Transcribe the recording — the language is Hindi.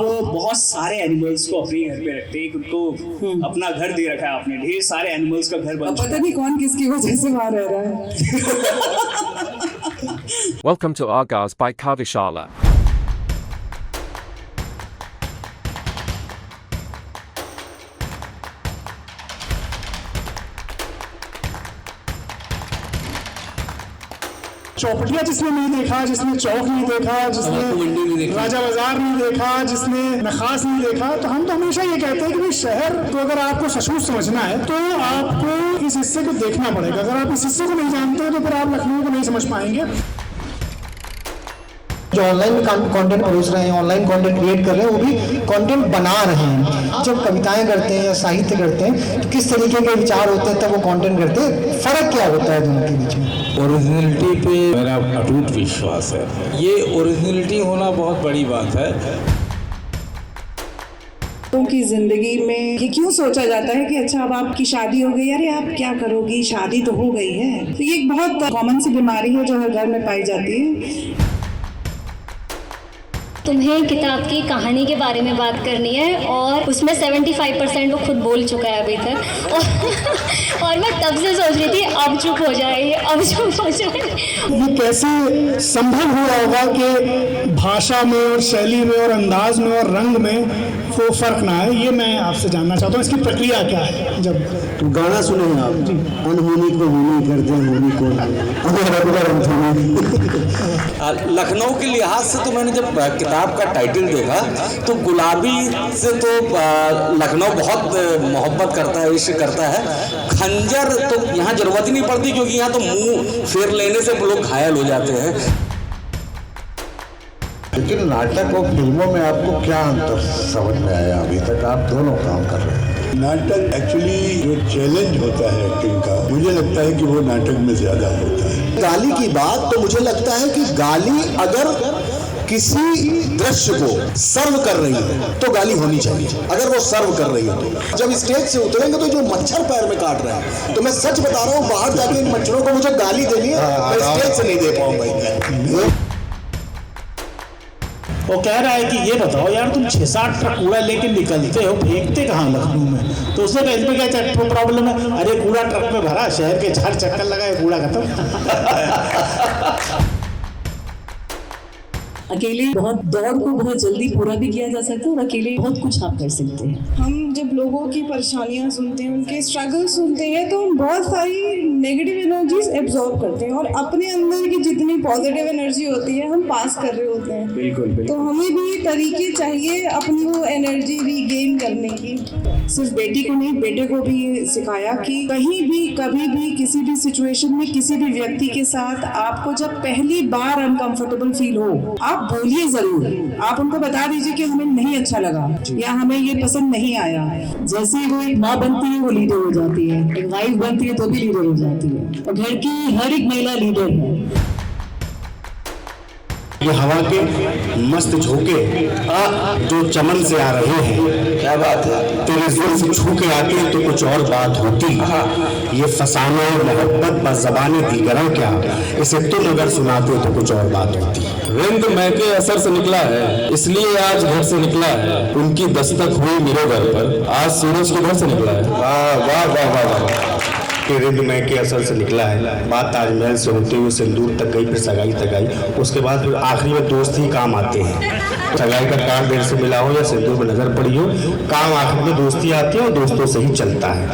बहुत सारे एनिमल्स को अपने घर पे रखते हैं, उनको अपना घर दे रखा है आपने, ढेर सारे एनिमल्स का घर बन पता नहीं कौन किसकी वजह से वहां रह रहा है। Welcome to Argaz by Kavishala. Chaupatiya जिसने नहीं देखा, जिसने चौक नहीं देखा, जिसने राजा बाजार नहीं देखा, जिसने नखास नहीं देखा, तो हम तो हमेशा ये कहते हैं कि भाई शहर तो अगर आपको सचमुच समझना है तो आपको इस हिस्से को देखना पड़ेगा। अगर आप इस हिस्से को नहीं जानते तो फिर आप लखनऊ को नहीं समझ पाएंगे। जो ऑनलाइन कंटेंट परोस रहे हैं, ऑनलाइन कंटेंट क्रिएट कर रहे हैं, वो भी कंटेंट बना रहे हैं। जब कविताएं करते हैं या साहित्य करते हैं तो किस तरीके के विचार होते हैं, तब वो कंटेंट करते हैं। फर्क क्या होता है दोनों के बीच में? ओरिजिनलिटी पे मेरा अटूट विश्वास है। ये ओरिजिनलिटी होना बहुत बड़ी बात है। उनकी जिंदगी में ये क्यों सोचा जाता है कि अच्छा अब आपकी शादी हो गई, अरे आप क्या करोगी, शादी तो हो गई है। तो ये एक बहुत कॉमन सी बीमारी है जो हर घर में पाई जाती है। तुम्हें किताब की कहानी के बारे में बात करनी है और उसमें 75% वो खुद बोल चुका है अभी तक। और मैं तब से सोच रही थी अब चुप हो जाए, अब चुप हो जाए। ये कैसे संभव हुआ होगा कि भाषा में और शैली में और अंदाज में और रंग में वो फर्क ना है? ये मैं आपसे जानना चाहता हूँ, इसकी प्रक्रिया क्या है? जब तो गाना सुने आप, अनहोनी को होनी करते हैं, होनी को लखनऊ के लिहाज से तो मैंने जब किताब का टाइटल देखा तो गुलाबी से तो लखनऊ बहुत मोहब्बत करता है, इश्क करता है। खंजर तो यहाँ जरूरत ही नहीं पड़ती क्योंकि यहाँ तो मुंह फेर लेने से लोग घायल हो जाते हैं। लेकिन नाटक और फिल्मों में आपको क्या अंतर समझ में आया? अभी तक आप दोनों काम कर रहे हैं। नाटक एक्चुअली जो चैलेंज होता है एक्टिंग का, मुझे लगता है कि वो नाटक में ज्यादा होता है। गाली की बात तो मुझे लगता है कि गाली अगर किसी दृश्य को सर्व कर रही है तो गाली होनी चाहिए। अगर वो सर्व कर रही है तो जब स्टेज से उतरेंगे तो जो मच्छर पैर में काट रहे हैं, तो मैं सच बता रहा हूँ, बाहर जाके इन मच्छरों को मुझे गाली देनी है, मैं स्टेज से नहीं दे पाऊंगा। वो कह रहा है कि ये बताओ यार, तुम 6-7 ट्रक कूड़ा लेके निकलते हो, फेंकते कहाँ लखनऊ में? तो उसने कहा इसमें क्या प्रॉब्लम है? अरे कूड़ा ट्रक में भरा, शहर के 4 चक्कर लगाए, कूड़ा खत्म। अकेले बहुत दौड़ को बहुत जल्दी पूरा भी किया जा सकता है और अकेले बहुत कुछ आप कर सकते हैं। हम जब लोगों की परेशानियां सुनते हैं, उनके स्ट्रगल सुनते हैं, तो हम बहुत सारी नेगेटिव एनर्जीज एब्जॉर्ब करते हैं और अपने अंदर की जितनी पॉजिटिव एनर्जी होती है हम पास कर रहे होते हैं। बिल्कुल। तो हमें भी तरीके चाहिए अपनी वो एनर्जी रीगेन करने की। सिर्फ बेटी को नहीं, बेटे को भी सिखाया कि कहीं भी कभी भी किसी भी सिचुएशन में किसी भी व्यक्ति के साथ आपको जब पहली बार अनकंफर्टेबल फील हो, आप बोलिए जरूर। आप उनको बता दीजिए कि हमें नहीं अच्छा लगा या हमें ये पसंद नहीं आया। जैसे ही कोई माँ बनती है वो लीडर हो जाती है, एक वाइफ बनती है तो भी लीडर हो जाती है, और घर की हर एक महिला लीडर है। ये हवा के मस्त झोंके जो चमन से आ रहे हैं, क्या बात है। तेरे दिल से छू के आके तो कुछ और बात होती। ये फसाना मोहब्बत बस ज़बाने दीगरा क्या, इसे तुम अगर सुनाते तो कुछ और बात होती। रंग महके असर से निकला है, इसलिए आज घर से निकला है। उनकी दस्तक हुई मेरे घर पर, आज सूरज के घर से निकला है। वाह वाह वाह वाह वाह। रिंद में के असर से निकला है। बात ताजमहल से होते हुए सिंदूर तक गई, फिर सगाई तक आई, उसके बाद फिर आखिरी में दोस्त ही काम आते हैं। सगाई का कार्ड देर से मिला हो या सिंदूर में नजर पड़ी हो, काम आखिर में दोस्ती आती है और दोस्तों से ही चलता है।